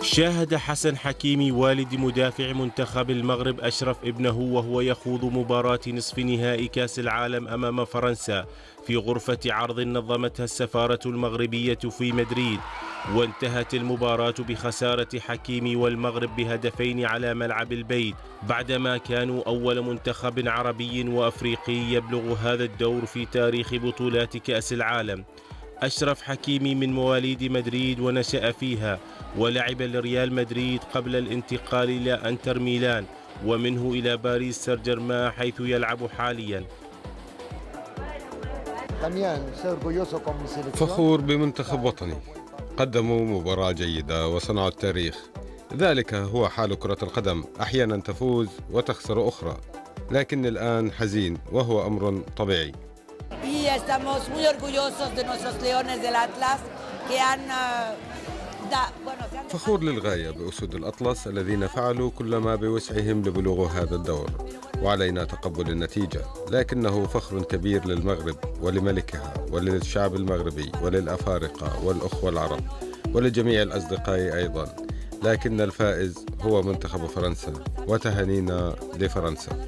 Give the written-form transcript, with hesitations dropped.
شاهد حسن حكيمي والد مدافع منتخب المغرب أشرف ابنه وهو يخوض مباراة نصف نهائي كأس العالم أمام فرنسا في غرفة عرض نظمتها السفارة المغربية في مدريد. وانتهت المباراة بخسارة حكيمي والمغرب بهدفين على ملعب البيت، بعدما كانوا أول منتخب عربي وأفريقي يبلغ هذا الدور في تاريخ بطولات كأس العالم. أشرف حكيمي من مواليد مدريد ونشأ فيها، ولعب لريال مدريد قبل الانتقال إلى أنتر ميلان، ومنه إلى باريس سان جيرمان حيث يلعب حاليا. فخور بمنتخب وطني، قدموا مباراة جيدة وصنعوا التاريخ. ذلك هو حال كرة القدم، أحيانا تفوز وتخسر أخرى، لكن الآن حزين وهو أمر طبيعي. Y estamos muy orgullosos de nuestros leones del Atlas que han فخور للغاية بأسود الأطلس الذين فعلوا كل ما بوسعهم لبلوغ هذا الدور، وعلينا تقبل النتيجة، لكنه فخر كبير للمغرب ولملكها وللشعب المغربي وللأفارقة والأخوة العرب ولجميع الأصدقاء أيضا. لكن الفائز هو منتخب فرنسا، وتهانينا لفرنسا.